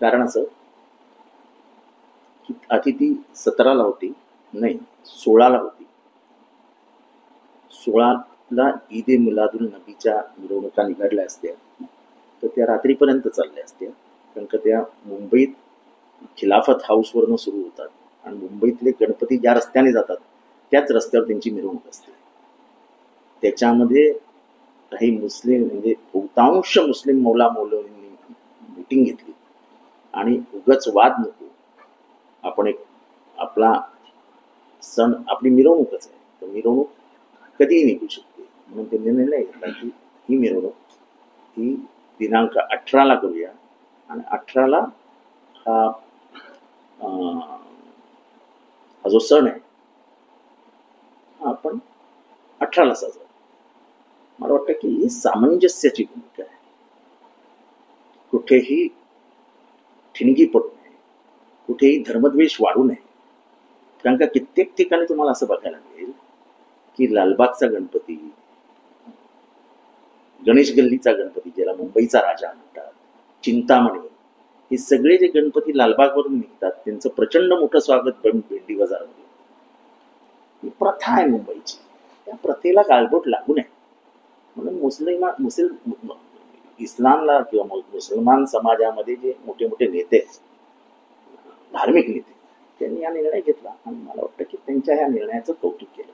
कारण असं की आधी ती 17ला होती, नाही 16ला होती. 16ला ईद ए मिलादुल नबीच्या मिरवणुका निघाडल्या असत्या तर त्या रात्रीपर्यंत चालल्या असत्या, कारण का त्या मुंबईत खिलाफत हाऊसवरनं सुरू होतात आणि मुंबईतले गणपती ज्या रस्त्याने जातात त्याच रस्त्यावर त्यांची मिरवणूक असते. त्याच्यामध्ये काही मुस्लिम म्हणजे बहुतांश मुस्लिम मौला मौलवींनी मीटिंग घेतली आणि उगाच वाद नको, आपण एक आपला सण, आपली मिरवणूकच आहे, तर मिरवणूक कधीही निघू शकते, म्हणून त्यांनी निर्णय घेतला की ही मिरवणूक ही दिनांक 18ला करूया आणि 18ला हा जो सण आहे हा आपण 18ला साजरा. मला वाटतं की ही सामंजस्याची भूमिका आहे. कुठेही ठिणगी पडू नये, कुठेही धर्मद्वेष वाढू नये. कारण का कित्येक ठिकाणी तुम्हाला असं बघायला मिळेल की लालबागचा गणपती, गणेश गल्लीचा गणपती ज्याला मुंबईचा राजा म्हणतात, चिंतामणी, हे सगळे जे गणपती लालबागवरून निघतात त्यांचं प्रचंड मोठं स्वागत भेंडी बाजारामध्ये. ही प्रथा आहे मुंबईची, त्या प्रथेला गाळबोट लागू नये म्हणून इस्लामला किंवा मुसलमान समाजामध्ये जे मोठे मोठे नेते, धार्मिक नेते, त्यांनी हा निर्णय घेतला आणि मला वाटतं की त्यांच्या ह्या निर्णयाचं कौतुक केलं.